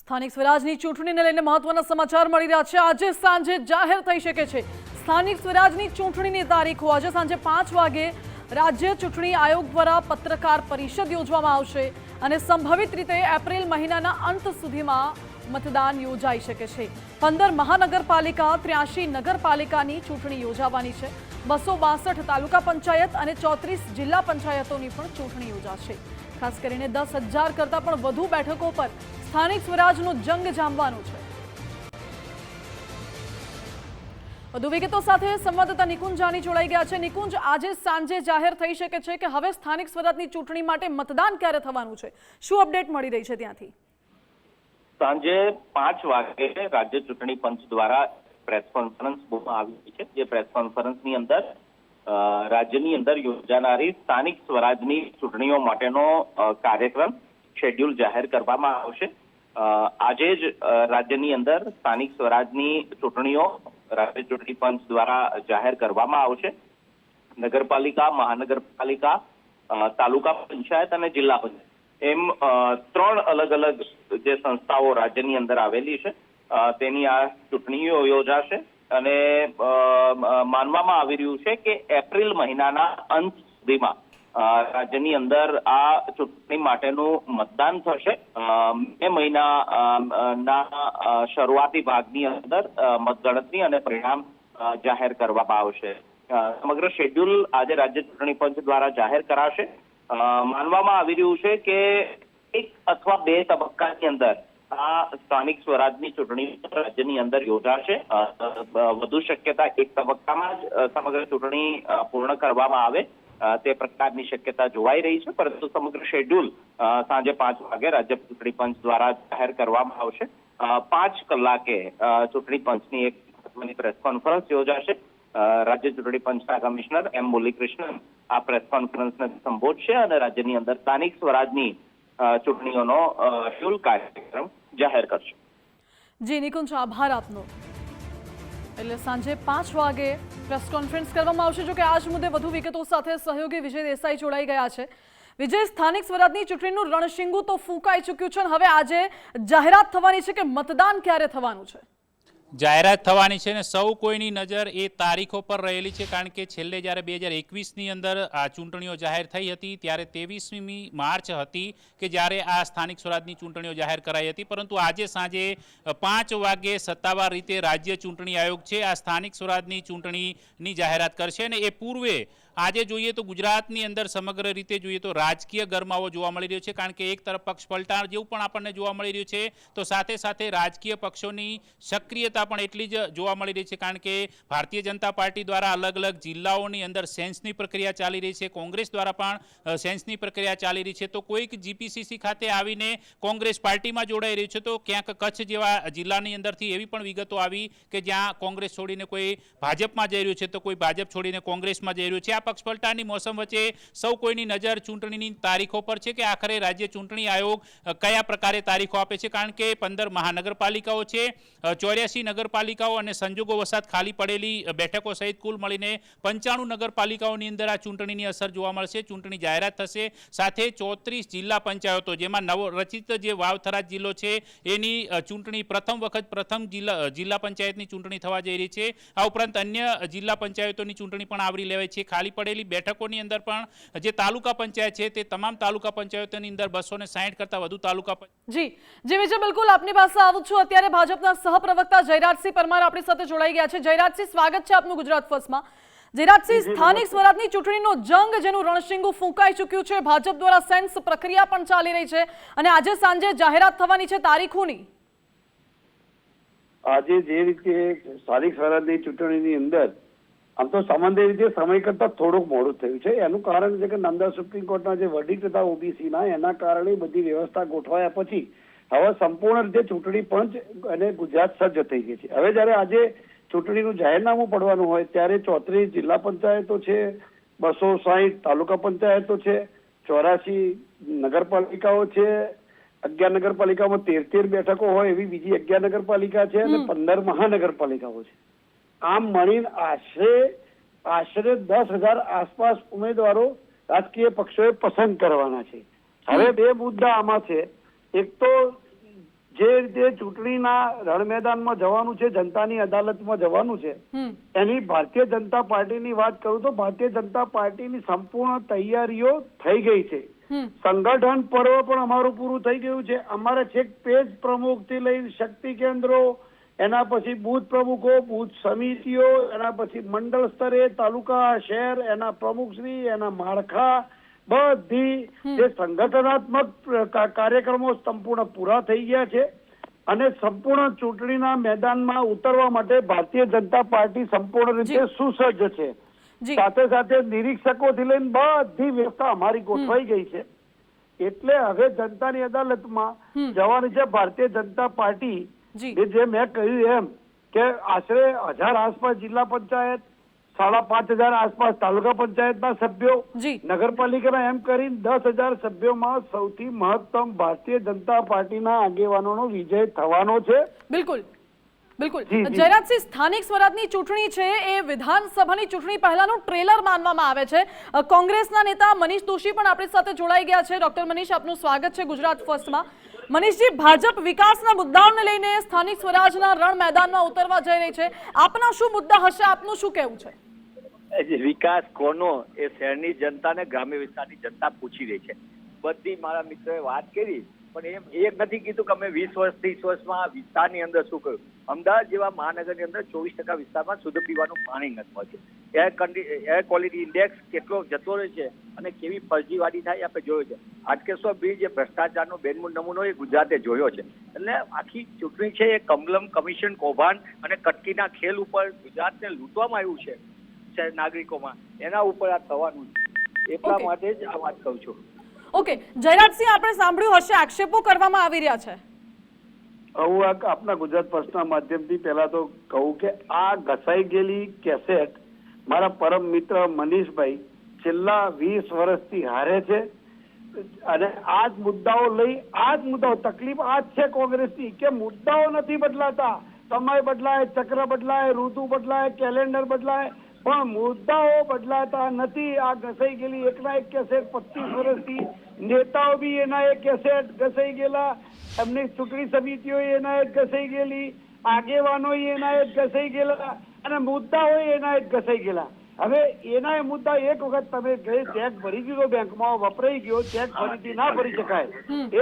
સ્થાનિક સ્વરાજની ચૂંટણીને લઈને મહત્વના સમાચાર મળી રહ્યા છે। આજે સાંજે જાહેર થઈ શકે છે સ્થાનિક સ્વરાજની ચૂંટણીની તારીખો। આજે સાંજે 5 વાગે રાજ્ય ચૂંટણી આયોગ દ્વારા પત્રકાર પરિષદ યોજવામાં આવશે અને સંભવિત રીતે એપ્રિલ મહિનાના અંત સુધીમાં મતદાન યોજાઈ શકે છે। 15 મહાનગરપાલિકા 83 નગરપાલિકાની ચૂંટણી યોજાવાની છે। 262 તાલુકા પંચાયત અને 34 જિલ્લા પંચાયતોની પણ ચૂંટણી યોજાશે। ખાસ કરીને 10,000 કરતા પણ વધુ બેઠકો પર સ્થાનિક સ્વરાજનો જંગ જામવાનો છે। વધુ વિગતો સાથે સંવાદદાતા નિકુંજ જાની જોડાઈ ગયા છે। નિકુંજ, આજે સાંજે જાહેર થઈ શકે છે કે હવે સ્થાનિક સ્વરાજની ચૂંટણી માટે મતદાન ક્યારે થવાનું છે? શું અપડેટ મળી રહી છે ત્યાંથી? સાંજે 5 વાગે રાજ્ય ચૂંટણી પંચ દ્વારા પ્રેસ કોન્ફરન્સ બોલવામાં આવી છે। જે પ્રેસ કોન્ફરન્સની અંદર રાજ્યની અંદર યોજાનારી સ્થાનિક સ્વરાજની ચૂંટણીઓ માટેનો કાર્યક્રમ શેડ્યુલ જાહેર કરવામાં આવશે। આજે જ રાજ્યની અંદર સ્થાનિક સ્વરાજની ચૂંટણીઓ રાજ્ય ચૂંટણી પંચ દ્વારા જાહેર કરવામાં આવશે। નગરપાલિકા, મહાનગરપાલિકા, તાલુકા પંચાયત અને જિલ્લા પંચાયત એમ 3 અલગ અલગ જે સંસ્થાઓ રાજ્યની અંદર આવેલી છે તેની આ ચૂંટણીઓ યોજાશે અને માનવામાં આવી રહ્યું છે કે એપ્રિલ મહિનાના અંત સુધીમાં રાજ્યની અંદર આ ચૂંટણી માટેનું મતદાન થશે। મે મહિનાના શરૂઆતી ભાગની અંદર મતગણતરી અને પરિણામ જાહેર કરવામાં આવશે। સમગ્ર શેડ્યુલ આજે રાજ્ય ચૂંટણી પંચ દ્વારા જાહેર કરાશે। માનવામાં આવી રહ્યું છે કે 1 અથવા 2 તબક્કાની અંદર આ સ્થાનિક સ્વરાજની ચૂંટણી રાજ્યની અંદર યોજાશે। વધુ શક્યતા 1 તબક્કામાં જ સમગ્ર ચૂંટણી પૂર્ણ કરવામાં આવે તે પ્રકારની શક્યતા જોવાઈ રહી છે, પરંતુ સમગ્ર શેડ્યુલ સાંજે 5 વાગે રાજ્ય ચૂંટણી પંચ દ્વારા જાહેર કરવામાં આવશે। 5 કલાકે ચૂંટણી પંચની એક મહત્વની પ્રેસ કોન્ફરન્સ યોજાશે। રાજ્ય ચૂંટણી પંચના કમિશનર એમ મુરલીકૃષ્ણન આ પ્રેસ કોન્ફરન્સને સંબોધશે અને રાજ્યની અંદર સ્થાનિક સ્વરાજની ચૂંટણીઓનો શેડ્યુલ કાર્યક્રમ જાહેર કરશે। જી નિકુંજ, આભાર આપનો। એટલે સાંજે 5 વાગે પ્રેસ કોન્ફરન્સ કરવામાં આવશે। જો કે આજ મુદ્દે વધુ વિગતો સાથે સહયોગી વિજય દેસાઈ જોડાઈ ગયા છે। વિજય, સ્થાનિક સ્વરાજની ચૂંટણીનું રણશીંગુ તો ફૂંકાઈ ચૂક્યું છે, હવે આજે જાહેરાત થવાની છે કે મતદાન ક્યારે થવાનું છે? જાહેરાત થવાની છે ને સૌ કોઈની નજર એ તારીખો પર રહેલી છે, કારણ કે છેલ્લે જ્યારે 2021ની અંદર આ ચૂંટણીઓ જાહેર થઈ હતી ત્યારે 23મી માર્ચ હતી કે જ્યારે આ સ્થાનિક સ્વરાજની ચૂંટણીઓ જાહેર કરાઈ હતી, પરંતુ આજે સાંજે 5 વાગે સત્તાવાર રીતે રાજ્ય ચૂંટણી આયોગ છે આ સ્થાનિક સ્વરાજની ચૂંટણીની જાહેરાત કરશે અને એ પૂર્વે આજે જોઈએ તો ગુજરાતની અંદર સમગ્ર રીતે જોઈએ તો રાજકીય ગરમાવો જોવા મળી રહ્યો છે, કારણ કે એક તરફ પક્ષ પલટાણ જેવું પણ આપણને જોવા મળી રહ્યું છે, તો સાથે સાથે રાજકીય પક્ષોની સક્રિયતા પણ એટલી જ જોવા મળી રહી છે, કારણ કે ભારતીય જનતા પાર્ટી દ્વારા અલગ અલગ જિલ્લાઓની અંદર સેન્સની પ્રક્રિયા ચાલી રહી છે, કોંગ્રેસ દ્વારા પણ સેન્સની પ્રક્રિયા ચાલી રહી છે, તો કોઈક જીપીસીસી ખાતે આવીને કોંગ્રેસ પાર્ટીમાં જોડાઈ રહ્યું છે, તો ક્યાંક કચ્છ જેવા જિલ્લાની અંદરથી એવી પણ વિગતો આવી કે જ્યાં કોંગ્રેસ છોડીને કોઈ ભાજપમાં જઈ રહ્યું છે, તો કોઈ ભાજપ છોડીને કોંગ્રેસમાં જઈ રહ્યું છે। આ પક્ષ પલટાની મોસમ વચ્ચે સૌ કોઈની નજર ચૂંટણીની તારીખો પર છે કે આખરે રાજ્ય ચૂંટણી આયોગ કયા પ્રકારે તારીખો આપે છે, કારણ કે 15 મહાનગરપાલિકાઓ છે, 84 નગરપાલિકાઓ અને સંજોગો વસાત ખાલી પડેલી બેઠકો સહિત કુલ મળીને 95 નગરપાલિકાઓની અંદર આ ચૂંટણીની અસર જોવા મળશે। ચૂંટણી જાહેરાત થશે, સાથે 34 જિલ્લા પંચાયતો જેમાં નવરચિત જે વાવથરાદ જિલ્લો છે એની ચૂંટણી પ્રથમ જિલ્લા પંચાયતની ચૂંટણી થવા જઈ રહી છે। આ ઉપરાંત અન્ય જિલ્લા પંચાયતોની ચૂંટણી પણ આવરી લેવાય છે। ખાલી પડેલી બેઠકોની અંદર પણ જે તાલુકા પંચાયત છે તે તમામ તાલુકા પંચાયતોની અંદર 260 કરતા વધુ તાલુકા જી વિજય, બિલકુલ આપની પાસે આવું છું। અત્યારે ભાજપના સહપ્રવક્તા જયરાજસિંહ પરમાર આપણી સાથે જોડાઈ ગયા છે। જયરાજસિંહ, સ્વાગત છે આપનું ગુજરાત ફર્સ્ટમાં। જયરાજસિંહ, સ્થાનિક સ્વરાજની ચૂંટણીનો જંગ જેનું રણશીંગુ ફૂંકાઈ ચૂક્યું છે, ભાજપ દ્વારા સેન્સ પ્રક્રિયા પણ ચાલી રહી છે અને આજે સાંજે જાહેરાત થવાની છે તારીખોની। આજે જે રીતે સ્થાનિક સ્વરાજની ચૂંટણીની અંદર આમ તો સામાન્ય રીતે સમય કરતા થોડુંક મોડું થયું છે। એનું કારણ છે કે નામદાર સુપ્રીમ કોર્ટના જે વર્ડિક્ટ હતા ઓબીસીના, એના કારણે બધી વ્યવસ્થા ગોઠવાયા પછી હવે સંપૂર્ણ રીતે ચૂંટણી પંચ અને ગુજરાત સજ્જ થઈ ગઈ છે। હવે જયારે આજે ચૂંટણીનું જાહેરનામું પડવાનું હોય ત્યારે 34 જિલ્લા પંચાયતો છે, 260 તાલુકા પંચાયતો છે, 84 નગરપાલિકાઓ છે, 11 નગરપાલિકામાં 13 બેઠકો હોય એવી બીજી 11 નગરપાલિકા છે અને 15 મહાનગરપાલિકાઓ છે। આમ મળીને આશરે 10,000 આસપાસ ઉમેદવારો રાજકીય પક્ષોએ પસંદ કરવાના છે। હવે 2 મુદ્દા આમાં છે। એક તો જે રીતે ચૂંટણીના રણ મેદાનમાં જવાનું છે, જનતાની અદાલતમાં જવાનું છે, એની ભારતીય જનતા પાર્ટીની વાત કરું તો ભારતીય જનતા પાર્ટીની સંપૂર્ણ તૈયારીઓ થઈ ગઈ છે. સંગઠન પર્વ પણ અમારું પૂરું થઈ ગયું છે. અમારે છેક પેજ પ્રમુખથી લઈને શક્તિ કેન્દ્રો, એના પછી બૂથ પ્રમુખો, બૂથ સમિતિઓ, એના પછી મંડળ સ્તરે તાલુકા, શહેર, એના પ્રમુખશ્રી, એના માળખા, બધી જે સંગઠનાત્મક કાર્યક્રમો સંપૂર્ણ પૂરા થઈ ગયા છે અને સંપૂર્ણ ચૂંટણીના મેદાનમાં ઉતરવા માટે ભારતીય જનતા પાર્ટી સંપૂર્ણ રીતે સુસજ્જ છે. સાથે સાથે નિરીક્ષકોથી લઈને બધી વ્યવસ્થા અમારી ગોઠવાઈ ગઈ છે. એટલે હવે જનતાની અદાલતમાં જવાની છે ભારતીય જનતા પાર્ટી. જે મેં કહ્યું એમ કે આશરે 1000 આસપાસ જિલ્લા પંચાયત, 5,500 આસપાસ તાલુકા પંચાયતના સભ્યો, નગરપાલિકાના એમ કરીને 10,000 સભ્યોમાં સૌથી મહત્તમ ભારતીય જનતા પાર્ટીના આગેવાનોનો વિજય થવાનો છે. બિલકુલ બિલકુલ. જયરાજસિંહ, સ્થાનિક સ્વરાજની ચૂંટણી છે એ વિધાનસભાની ચૂંટણી પહેલાનું ટ્રેલર માનવામાં આવે છે. કોંગ્રેસના નેતા મનીષ દોશી પણ આપણી સાથે જોડાઈ ગયા છે. ડોક્ટર મનીષ, આપનું સ્વાગત છે ગુજરાત ફર્સ્ટમાં. મનીષજી, ભાજપ વિકાસના મુદ્દાઓને લઈને સ્થાનિક સ્વરાજના રણ મેદાનમાં ઉતરવા જઈ રહી છે. આપના શું મુદ્દા હશે? આપનું શું કહેવું છે? વિકાસ કોનો એ શહેરની જનતાને, ગ્રામ્ય વિસ્તારની જનતા પૂછી રહી છે. બધી મારા મિત્રોએ વાત કરી, પણ એ નથી કીધું કે અમે 20 વર્ષ 30 વર્ષમાં વિસ્તારની અંદર શું કર્યું. અમદાવાદ જેવા મહાનગરની અંદર 24% વિસ્તારમાં શુદ્ધ પીવાનું પાણી નથી મળતું. એર ક્વોલિટી ઇન્ડેક્સ કેટલો જતો રહે છે અને કેવી ફરજીવાદી થાય આપણે જોયું છે. હાટકેશ્વર બ્રિજ જે ભ્રષ્ટાચારનો બેનમૂળ નમૂનો એ ગુજરાતે જોયો છે. એટલે આખી ચૂંટણી છે એ કમલમ કમિશન કૌભાંડ અને કટકીના ખેલ ઉપર ગુજરાતને લૂંટવામાં આવ્યું છે નાગરિકોમાં, એના ઉપર આ થવાનું છે. એટલા માટે જ આ વાત કહું છું. ઓકે જયરાજસિંહ, આપણે સાંભળ્યું હશે આક્ષેપો કરવામાં આવી રહ્યા છે. હું આપના ગુજરાત ફર્સ્ટના માધ્યમથી પહેલા તો કહું કે આ ઘસાઈ ગયેલી કેસેટ મારા પરમ મિત્ર મનીષભાઈ છેલ્લા 20 વર્ષથી હારે છે અને આ જ મુદ્દાઓ લઈ તકલીફ આ જ છે કોંગ્રેસની કે મુદ્દાઓ નથી બદલાતા. સમય બદલાય, ચક્ર બદલાય, ઋતુ બદલાય, કેલેન્ડર બદલાય, પણ મુદ્દાઓ બદલાતા નથી. આ ઘસાઈ ગયેલી એકના એક કેસેટ 25 વર્ષથી નેતાઓ બી એના એક કેસેટ ઘસાઈ ગયેલા, એમની ચૂંટણી સમિતિઓ એના એક ઘસાઈ ગયેલી, આગેવાનો એના એક ઘસાઈ ગયેલા અને મુદ્દાઓ એના એક ઘસાઈ ગયેલા. હવે એના મુદ્દા એક વખત તમે ચેક ભરી દીધો બેંકમાં, વપરાઈ ગયો, ચેક ફરીથી ના ભરી શકાય.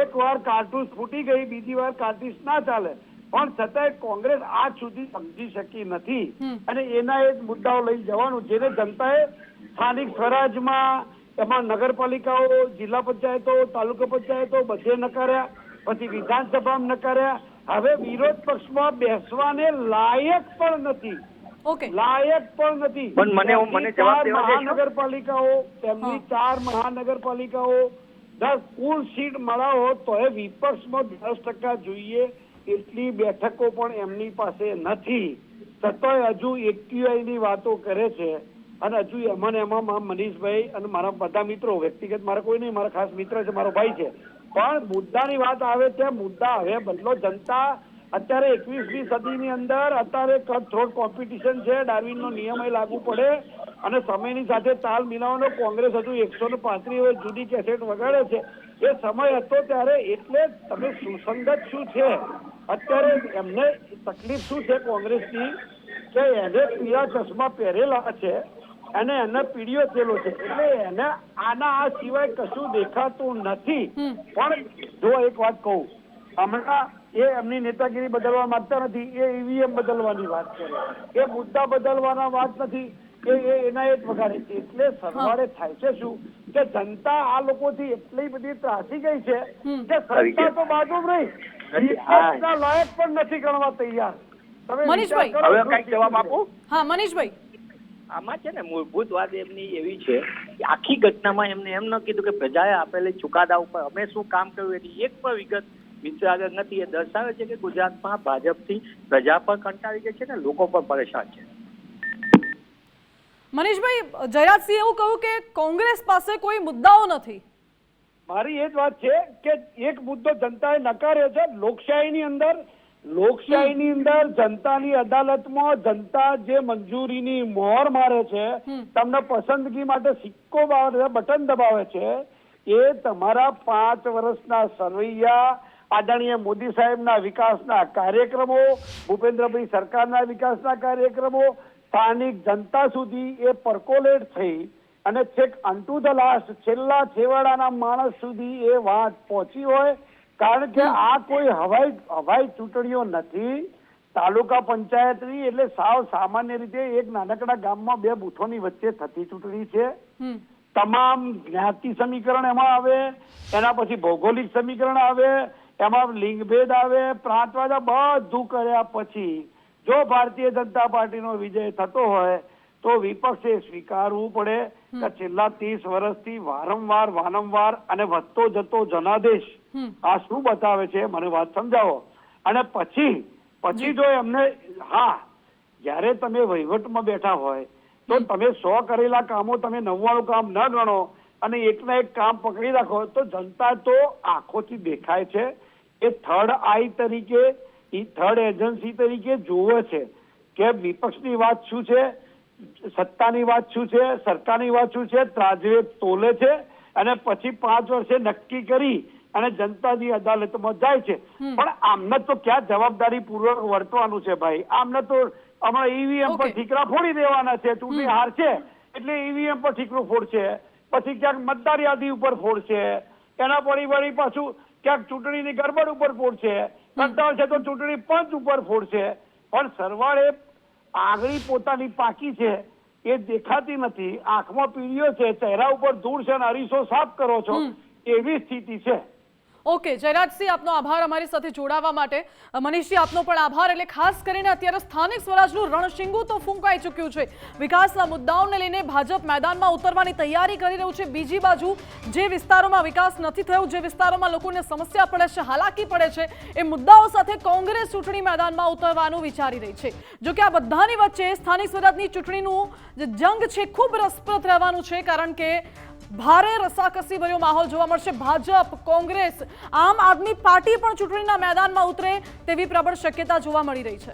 એક વાર કારતૂસ ફૂટી ગઈ, બીજી વાર કારતૂસ ના ચાલે. પણ છતાંય કોંગ્રેસ આજ સુધી સમજી શકી નથી અને એના એ મુદ્દાઓ લઈ જવાનું. જેને જનતાએ સ્થાનિક સ્વરાજમાં, એમાં નગરપાલિકાઓ, જિલ્લા પંચાયતો, તાલુકા પંચાયતો બધે નકાર્યા, પછી વિધાનસભામાં નકાર્યા. હવે વિરોધ પક્ષમાં બેસવાને લાયક પણ નથી. મહાનગરપાલિકાઓ, તેમની 4 મહાનગરપાલિકાઓ, 10 કુલ સીટ મળાવો તો એ વિપક્ષમાં 10% જોઈએ એટલી બેઠકો પણ એમની પાસે નથી. છતાંય હજુ AQI ની વાતો કરે છે અને હજુ એમાં મનીષભાઈ અને મારા બધા મિત્રો, વ્યક્તિગત મારા કોઈ નહીં, મારા ખાસ મિત્ર છે, મારો ભાઈ છે, પણ મુદ્દાની વાત આવે ત્યાં મુદ્દા હવે બદલો. જનતા અત્યારે 21મી સદીની અંદર અત્યારે કટ થ્રોટ કોમ્પિટિશન છે, ડાર્વિનનો નિયમ લાગુ પડે અને સમયની સાથે તાલ મિલાવવાનો. કોંગ્રેસ હજુ 135 જુદી કેસેટ વગાડે છે. એ સમય હતો ત્યારે. એટલે તમે સુસંગત શું છે અત્યારે, એમને તકલીફ શું છે કોંગ્રેસની કે એને પીળા ચશ્મા પહેરેલા છે અને એને પીળીઓ થયેલો છે, એટલે એને આના આ સિવાય કશું દેખાતું નથી. પણ જો એક વાત કહું, હમણાં એ એમની નેતાગીરી બદલવા માંગતા નથી, એ EVM બદલવાની વાત કરે, એ મુદ્દા બદલવાના વાત નથી, એના એ જ વગાડે છે. એટલે સરવાળે થાય છે શું કે જનતા આ લોકોથી એટલી બધી ત્રાસી ગઈ છે કે સત્તા તો બાજુ રહી, લાયક પણ નથી ગણવા તૈયાર. મનીષભાઈ, હવે કઈક જવાબ આપો. હા મનીષભાઈ, આમાં છે ને મૂળભૂત વાત એમની એવી છે કે આખી ઘટનામાં એમને એમ ન કીધું કે પ્રજાએ આપેલી ચુકાદા ઉપર અમે શું કામ કર્યું એની એક પણ વિગત મિત્ર આગળ નથી. એ દર્શાવે છે કે ગુજરાતમાં ભાજપથી પ્રજા પણ કંટાળી ગઈ છે ને લોકો પણ પરેશાન છે. મનીષભાઈ, જયરાજસિંહ એવું કહ્યું કે કોંગ્રેસ પાસે કોઈ મુદ્દાઓ નથી. મારી એ જ વાત છે કે એક મુદ્દો જનતાએ નકાર્યો છે. લોકશાહીની અંદર જનતાની અદાલતમાં જનતા જે મંજૂરીની મોહર મારે છે, તમને પસંદગી માટે સિક્કો બટન દબાવે છે, એ તમારા 5 વર્ષના સરવૈયા આદરણીય મોદી સાહેબના વિકાસના કાર્યક્રમો, ભૂપેન્દ્રભાઈ સરકારના વિકાસના કાર્યક્રમો સ્થાનિક જનતા સુધી એ પરકોલેટ થઈ અને છેક અનટુ ધ લાસ્ટ છેલ્લા છેવાડાના માણસ સુધી એ વાત પહોંચી હોય. કારણ કે આ કોઈ હવાઈ ચૂંટણીઓ નથી, તાલુકા પંચાયતની એટલે સાવ સામાન્ય રીતે એક નાનકડા ગામમાં બે બૂથોની વચ્ચે થતી ચૂંટણી છે. તમામ જ્ઞાતિ સમીકરણ એમાં આવે, એના પછી ભૌગોલિક સમીકરણ આવે, એમાં લિંગભેદ આવે, પ્રાંતવાદ, બધું કર્યા પછી જો ભારતીય જનતા પાર્ટીનો વિજય થતો હોય તો વિપક્ષે સ્વીકારવું પડે કે છેલ્લા 30 વર્ષથી વારંવાર અને વધતો જતો જનાદેશ આ શું બતાવે છે, મને વાત સમજાવો. અને પછી જો એમને જ્યારે તમે વહીવટમાં બેઠા હોય તો તમે 100 કરેલા કામો તમે 99 કામ ન ગણો અને એકના એક કામ પકડી રાખો તો જનતા તો આંખોથી દેખાય છે. એ થર્ડ આઈ તરીકે, થર્ડ એજન્સી તરીકે જોવે છે કે વિપક્ષની વાત શું છે, સત્તાની વાત શું છે, સરકારની વાત શું છે, ત્રાજવે તોલે છે અને પછી 5 વર્ષે નક્કી કરી અને જનતાની અદાલતમાં જાય છે. પણ આમને તો ક્યાં જવાબદારી પૂર્વક વર્તવાનું છે ભાઈ? આમને તો હમણાં ઈવીએમ પર ઠીકરા ફોડી દેવાના છે. ચૂંટણી હાર છે એટલે ઈવીએમ પર ઠીકરો ફોડશે, પછી ક્યાંક મતદાર યાદી ઉપર ફોડશે, એના પરિવારી પાછું ક્યાંક ચૂંટણીની ગડબડ ઉપર ફોડશે, કંટાળ છે તો ચૂંટણી પંચ ઉપર ફોડશે. પણ સરવાળે આગળી પોતાની પાકી છે એ દેખાતી નથી, આંખમાં પીળીઓ છે, ચહેરા ઉપર ધૂળ છે અને અરીસો સાફ કરો છો, એવી સ્થિતિ છે. ઓકે જયરાજસિંહ, આપનો આભાર અમારી સાથે જોડાવા માટે. મનીષજી, આપનો પણ આભાર. એટલે ખાસ કરીને અત્યારે સ્થાનિક સ્વરાજનું રણશીંગું તો ફૂંકાઈ ચૂક્યું છે. વિકાસના મુદ્દાઓને લઈને ભાજપ મેદાનમાં ઉતરવાની તૈયારી કરી રહ્યું છે. બીજી બાજુ જે વિસ્તારોમાં વિકાસ નથી થયો, જે વિસ્તારોમાં લોકોને સમસ્યા પડે છે, હાલાકી પડે છે, એ મુદ્દાઓ સાથે કોંગ્રેસ ચૂંટણી મેદાનમાં ઉતરવાનું વિચારી રહી છે. જો કે આ બધાની વચ્ચે સ્થાનિક સ્વરાજની ચૂંટણીનું જે જંગ છે ખૂબ રસપ્રદ રહેવાનું છે, કારણ કે ભારે રસાકસી ભર્યો માહોલ જોવા મળશે. ભાજપ, કોંગ્રેસ, આમ આદમી પાર્ટી પણ ચૂંટણીના મેદાનમાં ઉતરે તેવી પ્રબળ શક્યતા જોવા મળી રહી છે.